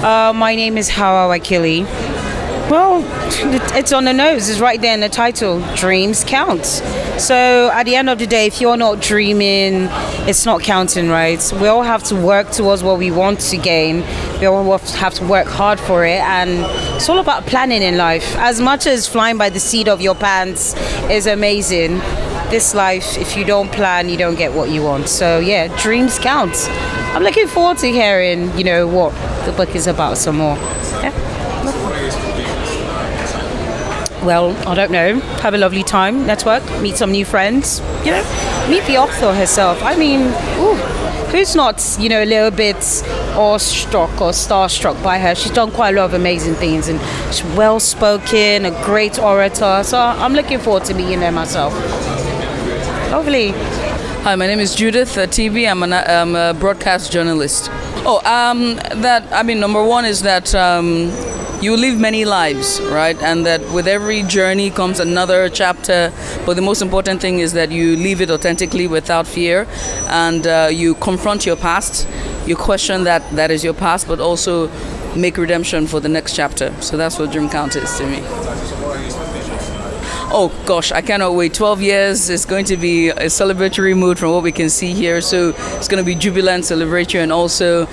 My name is Hawa Wakili. Well, it's on the nose. It's right there in the title. Dreams count. So at the end of the day, if you're not dreaming, it's not counting, right? We all have to work towards what we want to gain. We all have to work hard for it. And it's all about planning in life. As much as flying by the seat of your pants is amazing, this life, if you don't plan, you don't get what you want. So yeah, dreams count. I'm looking forward to hearing, what the book is about some more. Yeah. Well, I don't know. Have a lovely time, network, meet some new friends, meet the author herself. I mean, who's not, a little bit awestruck or starstruck by her? She's done quite a lot of amazing things and she's well-spoken, a great orator. So I'm looking forward to meeting her myself. Lovely. Hi, my name is Judith TB. I'm a broadcast journalist. Number one is that you live many lives, right? And that with every journey comes another chapter. But the most important thing is that you live it authentically without fear. And you confront your past. You question that is your past, but also make redemption for the next chapter. So that's what Dream Count is to me. Oh gosh, I cannot wait. 12 years is going to be a celebratory mood from what we can see here. So it's going to be jubilant, celebratory, and also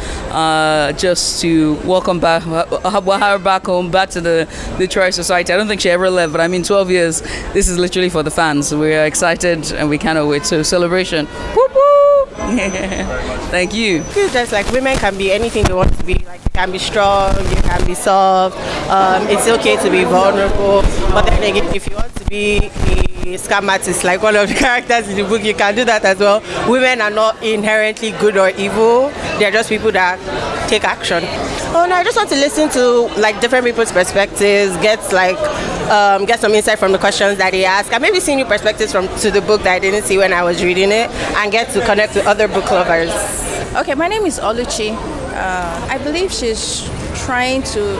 just to welcome back her back home, back to the literary society. I don't think she ever left, but 12 years, this is literally for the fans. We're excited and we cannot wait. So celebration. Whoop, whoop. Thank you. Just like women can be anything they want to be. Like you can be strong, you can be soft. It's okay to be vulnerable. But then again, if you want to be a scam artist like one of the characters in the book, you can do that as well. Women are not inherently good or evil. They're just people that take action. Oh no, I just want to listen to like different people's perspectives, get some insight from the questions that they ask, and maybe see new perspectives to the book that I didn't see when I was reading it, and get to connect with other book lovers. Okay, my name is Adichie. I believe she's trying to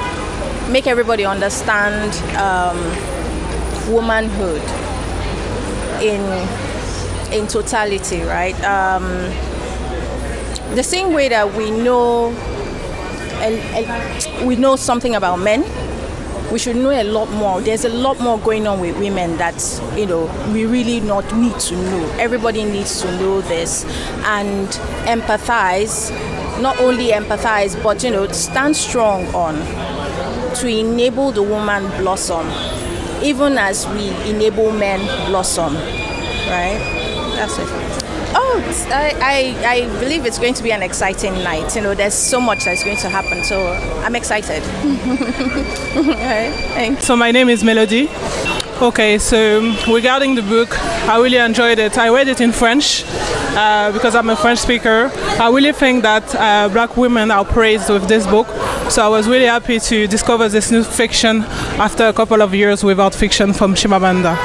make everybody understand womanhood in totality, right? The same way that we know we know something about men, we should know a lot more. There's a lot more going on with women that we really not need to know. Everybody needs to know this and empathize. Not only empathize, but stand strong on to enable the woman blossom, even as we enable men blossom. Right? That's it. Oh, I believe it's going to be an exciting night. There's so much that's going to happen, so I'm excited. Right, thanks. So my name is Melody. Okay, so regarding the book, I really enjoyed it. I read it in French because I'm a French speaker. I really think that black women are praised with this book. So I was really happy to discover this new fiction after a couple of years without fiction from Chimamanda.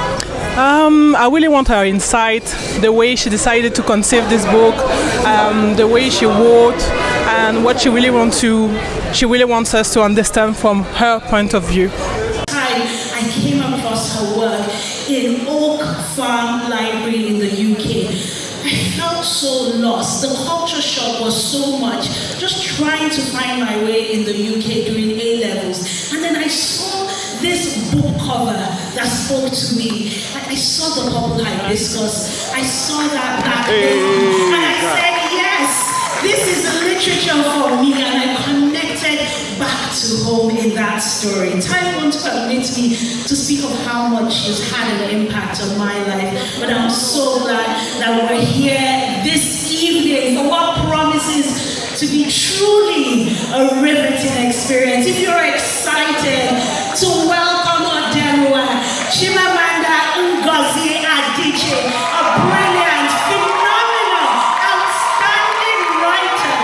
I really want her insight, the way she decided to conceive this book, the way she wrote, and what she really wants us to understand from her point of view. I came across her work in Oak Farm Library in the UK. I felt so lost. The culture shock was so much. Just trying to find my way in the UK during A-levels. And then I saw this book cover that spoke to me. I saw the purple hibiscus. I saw that black thing. And I said, yes, this is the literature for me. And I connected back to home in that story. Time won't permit me to speak of how much she's had an impact on my life. But I'm so glad that we're here this evening for what promises to be truly a riveting experience. If you're excited to welcome Oderuwa, Chimamanda Ngozi Adichie, a brilliant, phenomenal, outstanding writer.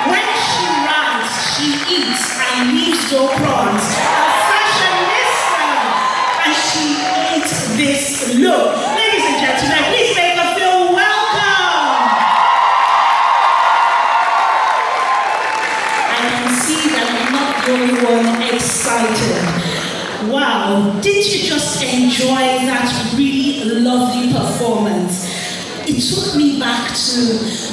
When she writes, she eats and leaves no crumbs. A fashionista, and she eats this look. Ladies and gentlemen, please make her feel welcome. I can see that I'm not the only one excited. Wow, did you just enjoy that really lovely performance? It took me back to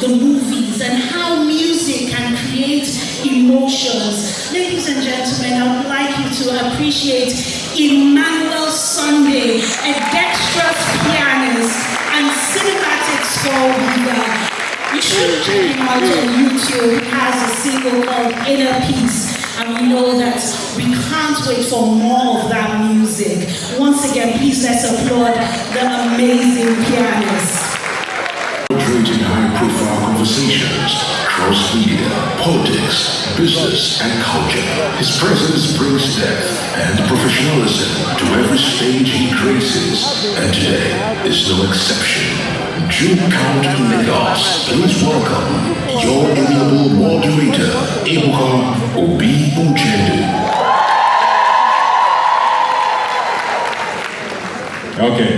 the movies and how music can create emotions. Ladies and gentlemen, I would like you to appreciate Emmanuel Sunday, a dexterous pianist and cinematic score reader. You should check him out on YouTube. He has a single called Inner Peace. And we know that we can't wait for more of that music. Once again, please let's applaud the amazing pianist. Creating high-profile conversations, cross-media, politics, business, and culture. His presence brings depth and professionalism to every stage he graces, and today is no exception. June Count in Lagos, please welcome your amiable moderator, Ebuka Obi Uchendu. Okay.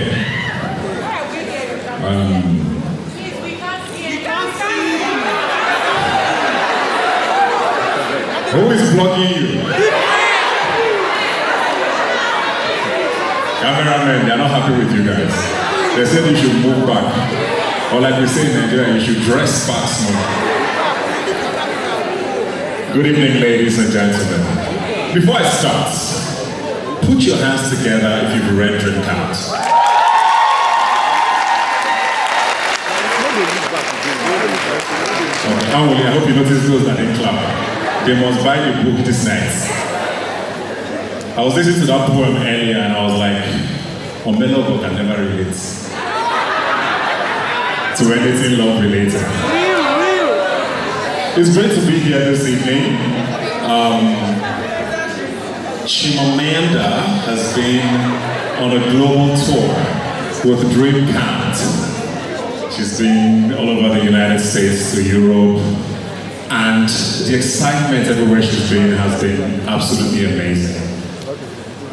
Who is blocking you? Cameramen, they are not happy with you guys. They said you should move back. Or like we say in Nigeria, you should dress back small. Good evening, ladies and gentlemen. Before I start, put your hands together if you've read Dream Count. I hope you notice those that didn't clap. They must buy the book this night. I was listening to that poem earlier and I was like, Omelogo can never relate to anything love related. It's great to be here this evening. Chimamanda has been on a global tour with Dream Count. She's been all over the United States to Europe, and the excitement everywhere she's been has been absolutely amazing.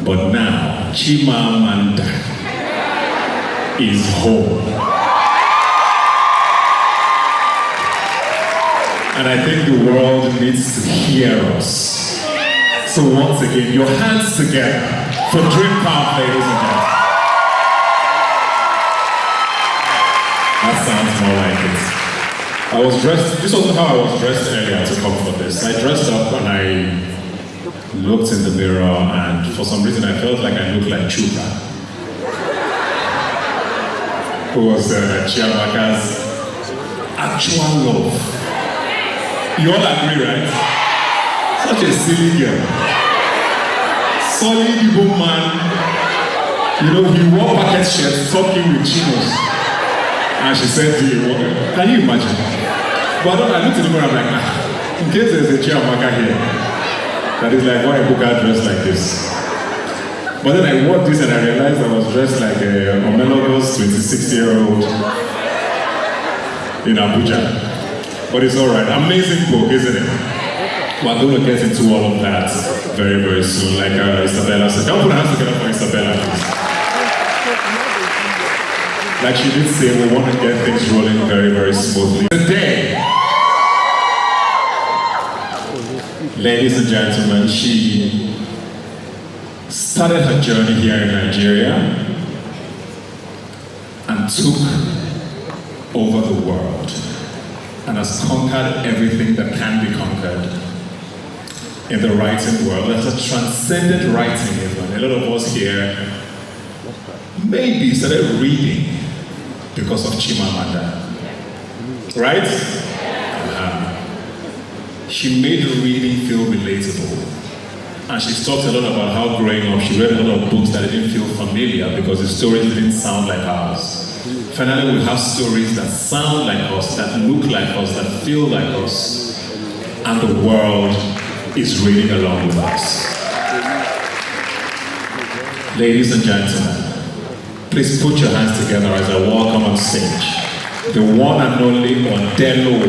But now, Chimamanda is home. And I think the world needs to hear us. So once again, your hands together for Dream Count, ladies and gentlemen. That sounds more like it. I was dressed, this wasn't how I was dressed earlier to come for this. I dressed up and I looked in the mirror, and for some reason I felt like I looked like Chuka, who was Chiamaka's actual love. You all agree, right? Such a silly girl. Solid Igbo man. You know, he wore pocket shirts talking with chinos. And she said to him, can you imagine? But I looked at the mirror, I'm like, in case there's a Chiamaka here, that is like, why Ebuka dressed like this? But then I wore this and I realized I was dressed like a Omelogo's 26-year-old in Abuja. But it's all right. Amazing book, isn't it? We're going to get into all of that very, very soon. Like Isabella said. Can we put our hands together for Isabella, please? Like she did say, we want to get things rolling very, very smoothly. Today, ladies and gentlemen, she started her journey here in Nigeria and took over the world, and has conquered everything that can be conquered in the writing world. That's a transcendent writing even. A lot of us here maybe started reading because of Chimamanda, right? She made reading feel relatable. And she's talked a lot about how growing up, she read a lot of books that didn't feel familiar because the stories didn't sound like ours. Finally, we have stories that sound like us, that look like us, that feel like us, and the world is reading along with us. Ladies and gentlemen, please put your hands together as I welcome on stage the one and only Modelo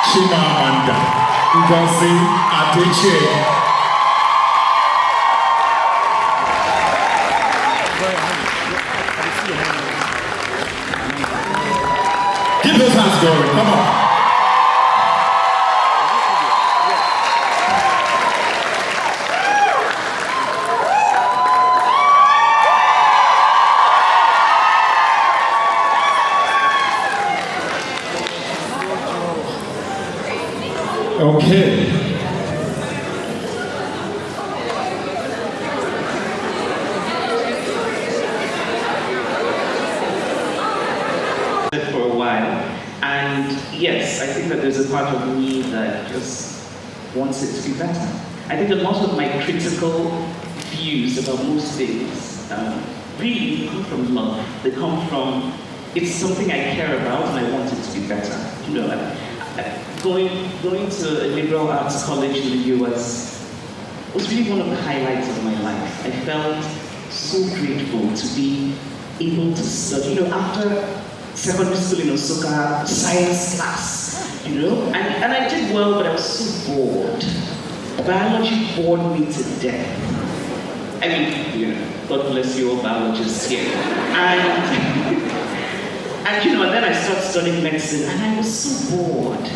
Chimamanda Adichie. Keep those hands going, come on. Okay. For a while, and yes, I think that there's a part of me that just wants it to be better. I think a lot of my critical views about most things really come from love. They come from, it's something I care about and I want it to be better. You know, going to a liberal arts college in the US was really one of the highlights of my life. I felt so grateful to be able to study. You know, after secondary school in Osaka, science class, you know, and I did well, but I was so bored. Biology bored me to death. I mean, you know, God bless you all biologists here. And you know, and then I started studying medicine, and I was so bored.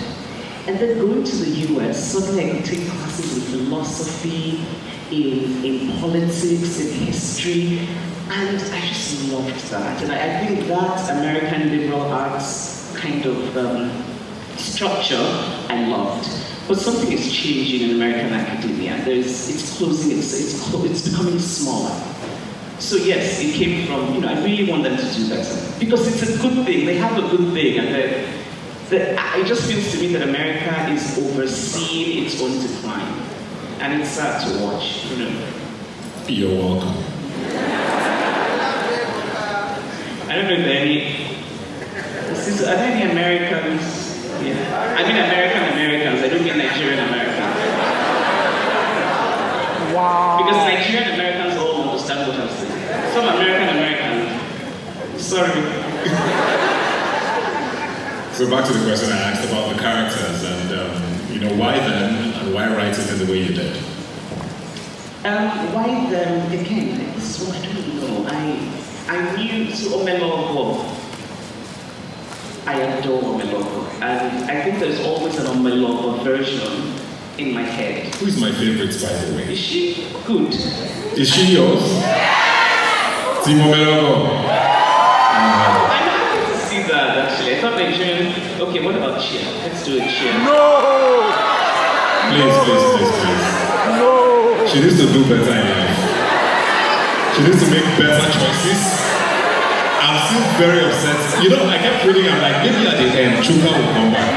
And then going to the US, suddenly I could take classes in philosophy, in politics, in history, and I just loved that. And I think that American liberal arts kind of structure I loved. But something is changing in American academia. It's closing, it's becoming smaller. So yes, it came from, you know, I really want them to do better. Because it's a good thing, they have a good thing, and it just feels to me that America is overseeing its own decline. And it's sad to watch, you know. You're welcome. I don't know if there are any Americans? Yeah. I mean Americans, I don't mean Nigerian Americans. Wow. Because Nigerian Americans all understand what I'm saying. Some Americans, sorry. So back to the question I asked about the characters and, you know, why them and why write it in the way you did? Why them, again, this is what I don't know. I knew to Omelogo. I adore Omelogo. And I think there's always an Omelogo version in my head. Who is my favorite, by the way? Is she good? Is she yours? Team Omelogo. I'm happy to see that, actually. I thought Nigerian... Okay, what about cheer? Let's do a cheer. No! Please. No! She needs to do better in life. She needs to make better choices. I'm still very upset. You know, I kept reading, I'm like, maybe at the end, Chuka will come back.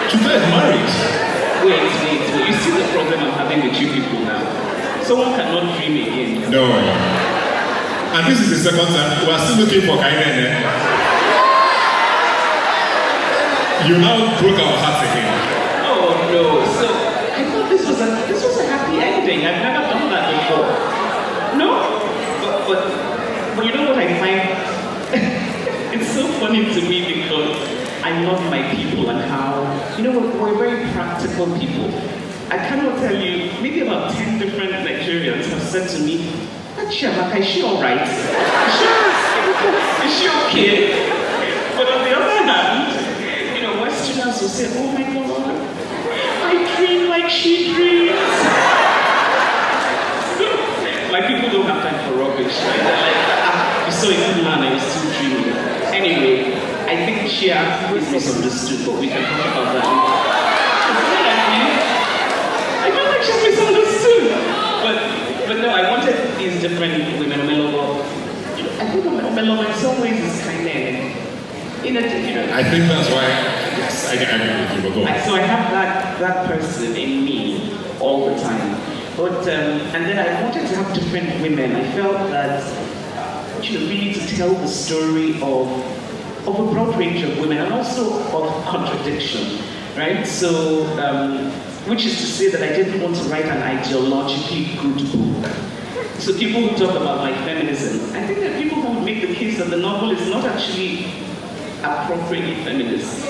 Chuka is married. Wait. You see the problem I'm having with you people now? Someone cannot dream again. No. And this is the second time. We are still looking for Kainene. You now broke our hearts again. Oh no. So I thought this was a happy ending. I've never done that before. No? But you know what I find? It's so funny to me because I love my people and how, you know, we're very practical people. I cannot tell you, maybe about 10 different Nigerians have said to me, Chiamaka, is she alright? Is she okay? But on the other hand, you know, Westerners will say, oh my God, I dream like she dreams. My people don't have time for rubbish. Right? They're like, you saw a good man, I was still dreaming. Anyway, I think Chia is misunderstood, but we can talk about that. I feel like she's misunderstood. But no, I wanted these different women. Omelogo, I think Omelogo in some ways is kind of, you know. I think that's why, yes, I agree with you, but go on. So I have that person in me all the time. But, and then I wanted to have different women. I felt that, you know, really to tell the story of a broad range of women and also of contradiction, right? So, which is to say that I didn't want to write an ideologically good book. So people who talk about like feminism, I think that people who would make the case that the novel is not actually appropriately feminist.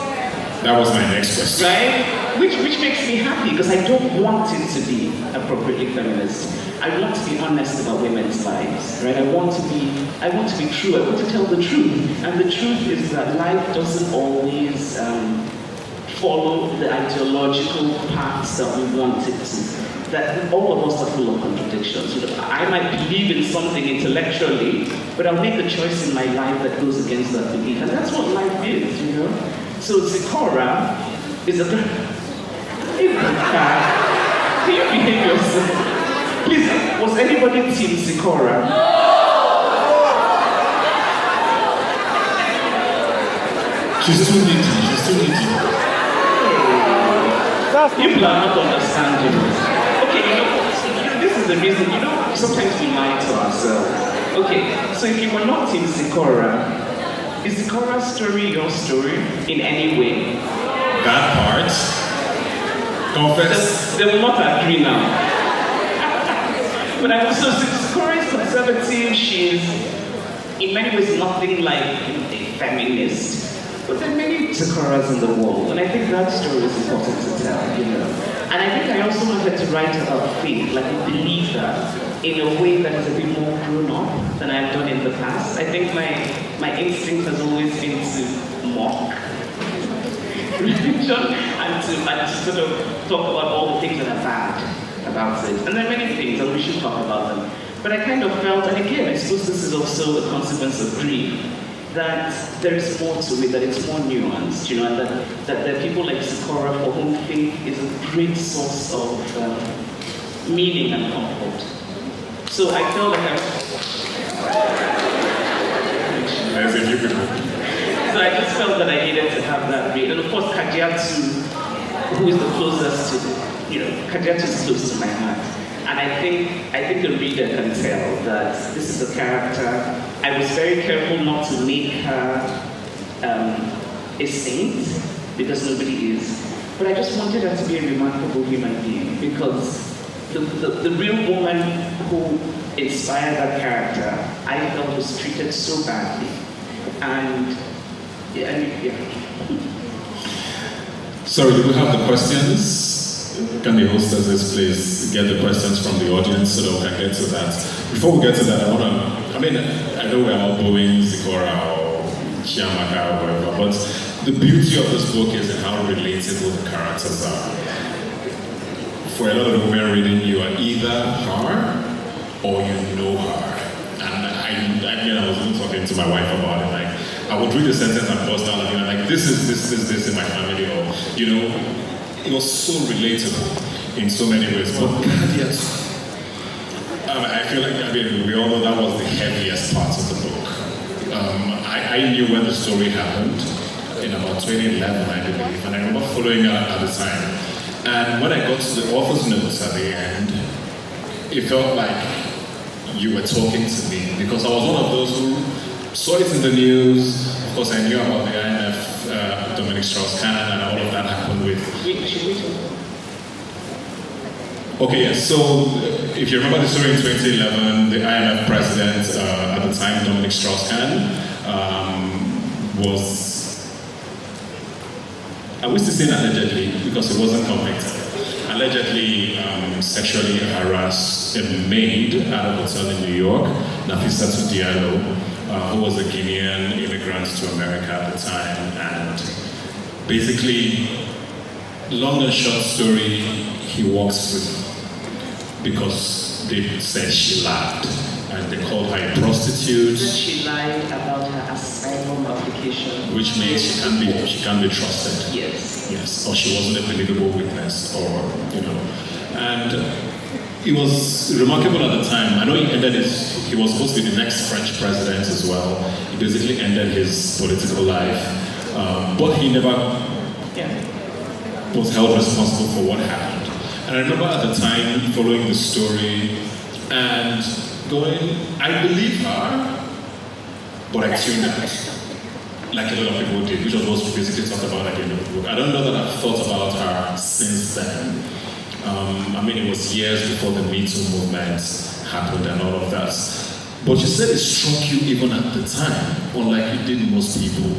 That was my next question. Right? Which makes me happy because I don't want it to be appropriately feminist. I want to be honest about women's lives, right? I want to be true. I want to tell the truth. And the truth is that life doesn't always follow the ideological paths that we want it to. That all of us are full of contradictions. You know, I might believe in something intellectually, but I'll make a choice in my life that goes against that belief. And that's what life is, you know? So Zikora is a Ebuka, can you behave yourself? Please, was anybody Team Sikora? She's too needy. People are not understanding. Okay, this is the reason, sometimes we lie to ourselves. Okay, so if you were not Team Sikora, is Sikora's story your story in any way? That part? Confess. They will not agree now. But I also say Sikora is conservative. She's in many ways nothing like a feminist. But there are many Sikoras in the world, and I think that story is important to tell, And I think I also wanted to write about faith, like a believer, in a way that is a bit more grown up than I've done in the past. I think my instinct has always been to mock religion and to sort of talk about all the things that are bad about it. And there are many things, and we should talk about them. But I kind of felt, and again, I suppose this is also a consequence of grief, that there is more to it, that it's more nuanced, and that there are people like Sikora for whom faith is a great source of meaning and comfort. So I felt like So I just felt that I needed to have that read. And of course, Kajiatu, who is the closest to, Kajiatu is close to my heart. And I think the reader can tell that this is a character. I was very careful not to make her a saint, because nobody is. But I just wanted her to be a remarkable human being, because the real woman who inspired that character, I felt was treated so badly. And yeah. Sorry, do we have the questions? Can the hostesses please get the questions from the audience so that we can get to that? Before we get to that, I know we're all booing Sikora or Chiamaka or whatever, but the beauty of this book is in how relatable the characters are. For a lot of the women reading, you are either her or you know her. And I was even talking to my wife about it. Like, I would read a sentence and bust out like, this is this in my family, or it was so relatable in so many ways. But I feel like we all know that was the heaviest part of the book. I knew when the story happened in about 2011, I believe, and I remember following her at the time. And when I got to the author's notes at the end, it felt like you were talking to me, because I was one of those who saw it in the news. Of course, I knew about the IMF, Dominic Strauss-Kahn, and all of that happened with. Okay, yes. So, if you remember the story in 2011, the IMF president at the time, Dominic Strauss-Kahn, was. I wish to say allegedly, because he wasn't convicted. Allegedly sexually harassed a maid at a hotel in New York, Nafissatou Diallo, who was a Guinean immigrant to America at the time. And basically, long and short story, he walks free because they said she lied. And they called her a prostitute. She lied about her asylum application. Which means she can't be trusted. Yes. Or she wasn't a believable witness, or And it was remarkable at the time. I know he was supposed to be the next French president as well. He basically ended his political life. But he never was held responsible for what happened. And I remember at the time following the story and going, I believe her, but I tuned out, like a lot of people did, which was what we basically talked about at the end of the book. I don't know that I've thought about her since then. It was years before the Me Too movement happened and all of that. But you said it struck you even at the time, unlike it did most people.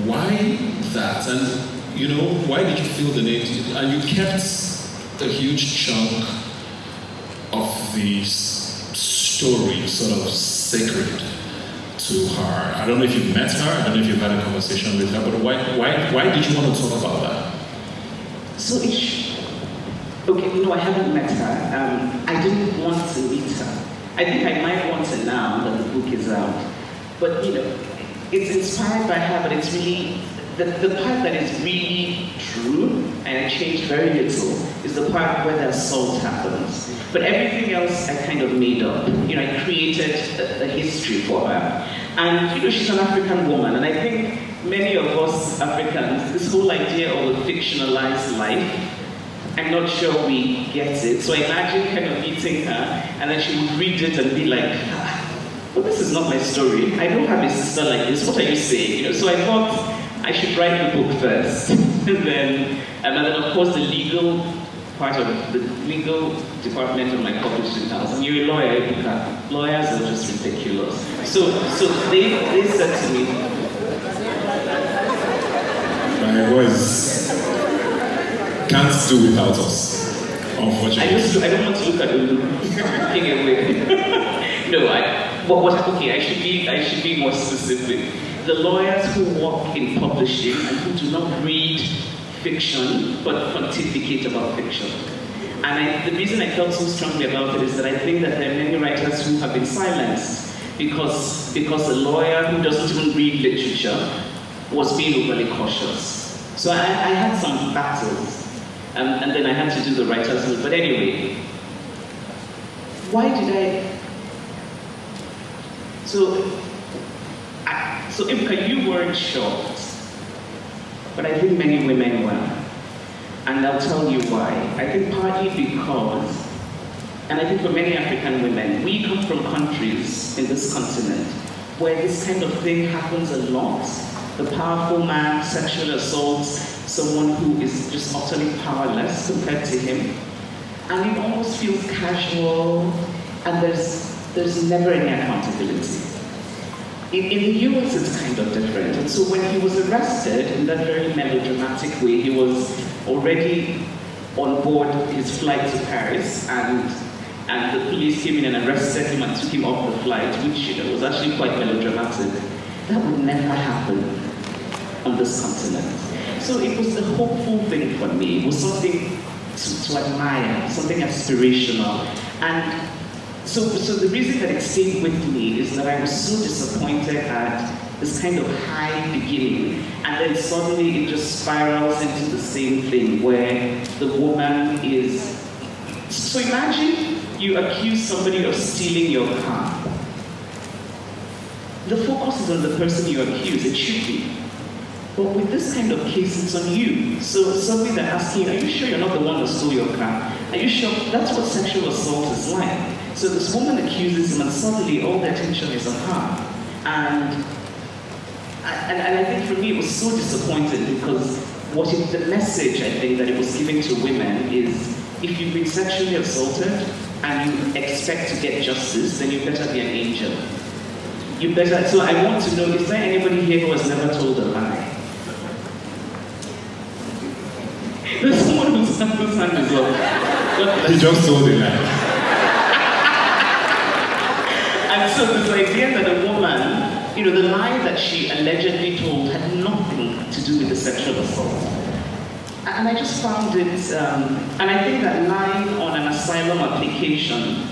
Why that? And, why did you feel the need to? And you kept a huge chunk of the story sort of sacred to her. I don't know if you've met her, I don't know if you've had a conversation with her, but why did you want to talk about that? So okay, no, I haven't met her. I didn't want to meet her. I think I might want to now that the book is out. But it's inspired by her, but it's really the part that is really true, and I changed very little, is the part where the assault happens. But everything else I kind of made up. I created a history for her. And, she's an African woman, and I think many of us Africans, this whole idea of a fictionalized life, I'm not sure we get it. So I imagine kind of meeting her, and then she would read it and be like, well, this is not my story. I don't have a sister like this. What are you saying? So I thought I should write the book first. and then of course, the legal part of the legal department of my publishing house. And you're a lawyer, Ebuka. Lawyers are just ridiculous. So they said to me, my voice can't do without us, unfortunately. I don't want to look at Ulu looking away. No, I should be more specific. The lawyers who work in publishing and who do not read fiction but pontificate about fiction. And the reason I felt so strongly about it is that I think that there are many writers who have been silenced because a lawyer who doesn't even read literature was being overly cautious. So I had some battles. And then I had to do the writer's note. But anyway, why did I? So Ebuka, you weren't shocked, but I think many women were. And I'll tell you why. I think partly because, and I think for many African women, we come from countries in this continent where this kind of thing happens a lot. The powerful man sexually assaults someone who is just utterly powerless compared to him. And it almost feels casual, and there's never any accountability. In the US, it's kind of different. And so when he was arrested in that very melodramatic way, he was already on board his flight to Paris, and the police came in and arrested him and took him off the flight, which was actually quite melodramatic. That would never happen on this continent. So it was a hopeful thing for me. It was something to admire, something aspirational. And so the reason that it stayed with me is that I was so disappointed at this kind of high beginning, and then suddenly it just spirals into the same thing where the woman is... So imagine you accuse somebody of stealing your car. The focus is on the person you accuse, it should be. But with this kind of case, it's on you. So suddenly they're asking, are you sure you're not the one who stole your car? Are you sure? That's what sexual assault is like. So this woman accuses him, and suddenly all the attention is on her. And I think for me it was so disappointing, because the message I think that it was giving to women is, if you've been sexually assaulted and you expect to get justice, then you better be an angel. You better. So I want to know, is there anybody here who has never told a lie? There's someone whose hand is up. He just told a lie. And so this idea that a woman, the lie that she allegedly told had nothing to do with the sexual assault. And I just found it, and I think that lying on an asylum application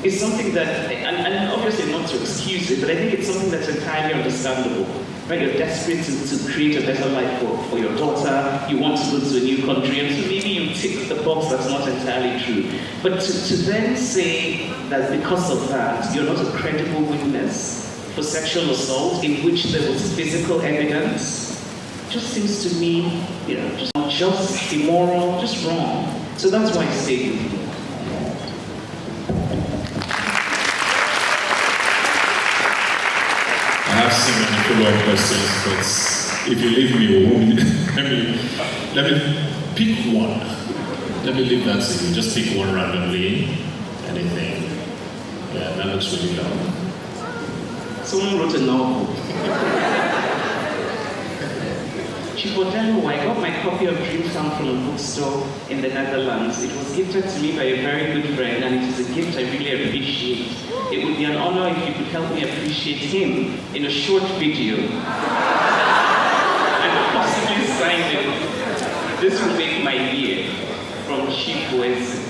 is something that, and obviously not to excuse it, but I think it's something that's entirely understandable. Right? You're desperate to create a better life for your daughter, you want to go to a new country, and so maybe you tick the box that's not entirely true. But to then say that because of that, you're not a credible witness for sexual assault in which there was physical evidence, just seems to me, just not just, immoral, just wrong. So that's why I stayed with you. I have so many follow-up questions, but if you leave me alone, let me pick one. Let me leave that to you. Just pick one randomly. Anything. Yeah, that looks really long. Someone wrote a novel. Chimamanda, I got my copy of Dreamtown from a bookstore in the Netherlands. It was gifted to me by a very good friend, and it is a gift I really appreciate. It would be an honor if you could help me appreciate him in a short video. And possibly sign it. This will make my year. From Chikweze.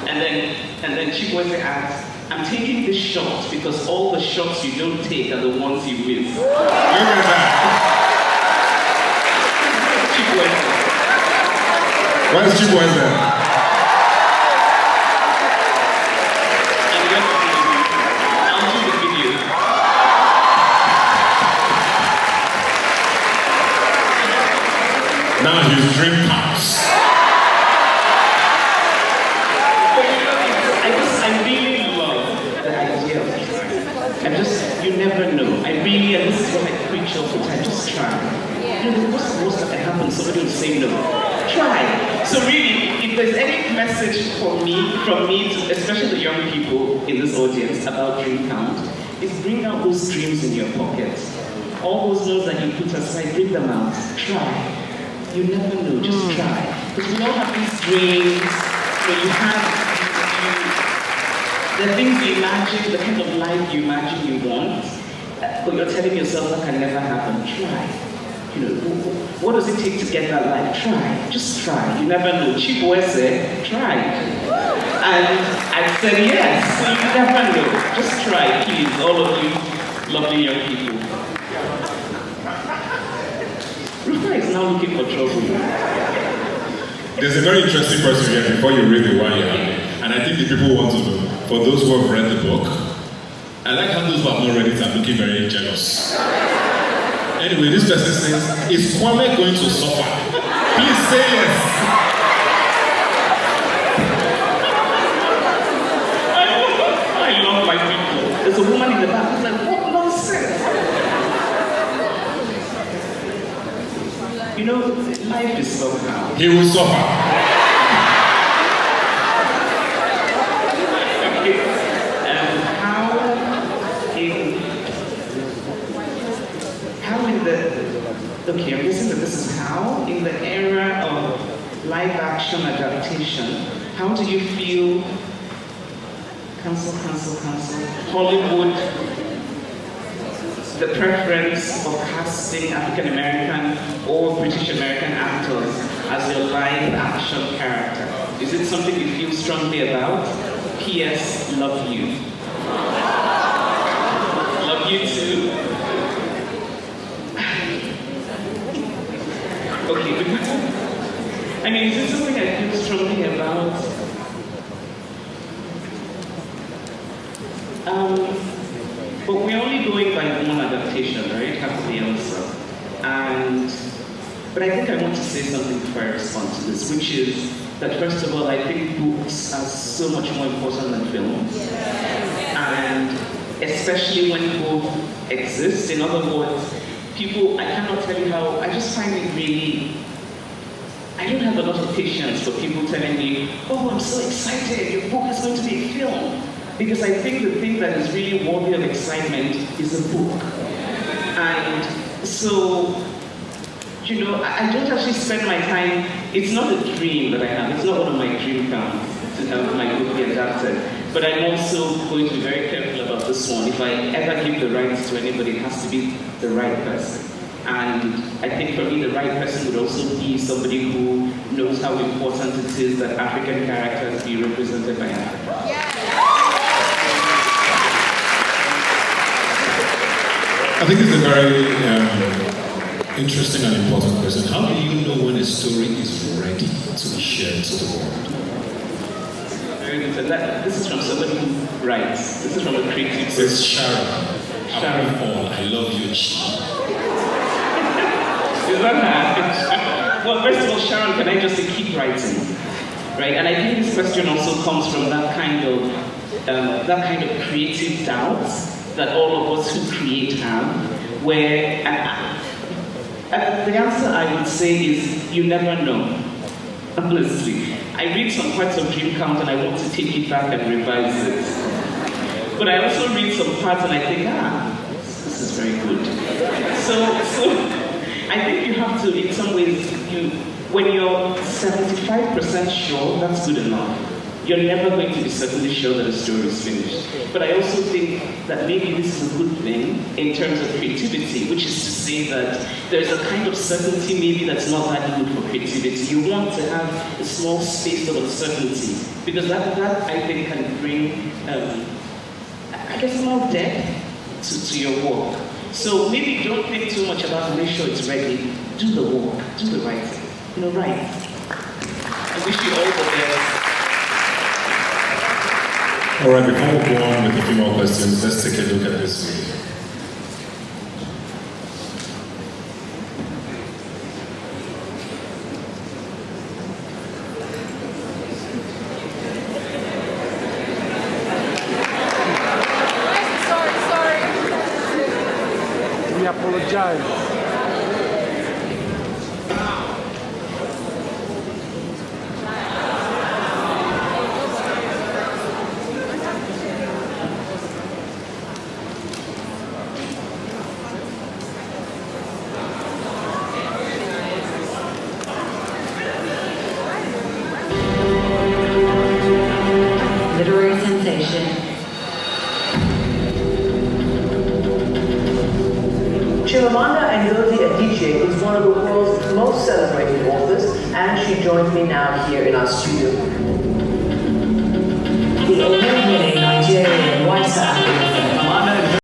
And then Chikweze adds, I'm taking this shot because all the shots you don't take are the ones you miss. Look at that. Why is Chimamanda there? Now his dream comes. I really love the idea of trying. You never know. And this is what I preach all the time, just try. What's the worst that can happen? Somebody will say no. Try. So really, if there's any message from me, especially the young people in this audience about Dream Count, is bring out those dreams in your pocket. All those ones that you put aside, bring them out. Try. You never know, just try. Because we all have these dreams where you have the things you imagine, the kind of life you imagine you want, but you're telling yourself that can never happen. Try. What does it take to get that life? Try. Just try. You never know. Chimamanda said, try. And I said yes. So you never know. Just try, please, all of you lovely young people. Rufa is now looking for trouble. There's a very interesting person here before you read the why you have it. And I think the people want to know, for those who have read the book, I like how those who have not read it are looking very jealous. Anyway, this person says, is Kwame going to suffer? Please say yes. I love my people. There's a woman in the back who's like, what nonsense? Life is somehow. He will suffer. Okay, I'm guessing that this is how, in the era of live action adaptation, how do you feel, cancel, Hollywood, the preference of casting African American or British American actors as your live action character? Is it something you feel strongly about? P.S. Love you. Love you too. Okay, is this something I feel strongly about? But we're only going by one adaptation, right? Have to be answer. But I think I want to say something before I respond to this, which is that first of all, I think books are so much more important than films. And especially when both exist. In other words, people, I cannot tell you how, I just find it really, I don't have a lot of patience for people telling me, oh, I'm so excited, your book is going to be a film. Because I think the thing that is really worthy of excitement is a book. And so, I don't actually spend my time, it's not a dream that I have, it's not one of my dream counts to have my book be adapted. But I'm also going to be very careful about this one. If I ever give the rights to anybody, it has to be the right person. And I think for me, the right person would also be somebody who knows how important it is that African characters be represented by Africa. I think it's a very interesting and important question. How do you know when a story is ready to be shared to the world? This is from somebody who writes. This is from a creative person. It's Sharon. Sharon, I love you. Is that her? Well, first of all, Sharon, can I just say keep writing, right? And I think this question also comes from that kind of creative doubt that all of us who create have, where the answer I would say is you never know. Honestly, I read some parts of Dream Count and I want to take it back and revise it. But I also read some parts and I think, this is very good. So I think you have to, in some ways, when you're 75% sure, that's good enough. You're never going to be certainly sure that a story is finished. But I also think that maybe this is a good thing in terms of creativity, which is to say that there's a kind of certainty maybe that's not that good for creativity. You want to have a small space of uncertainty, because that I think can bring, more depth to your work. So maybe don't think too much about make sure it's ready. Do the work, do the right thing. Write. wish you all the best. All right, before we go on with a few more questions, let's take a look at this video. We apologize. Literary sensation. Chimamanda Adichie is one of the world's most celebrated authors, and she joins me now here in our studio.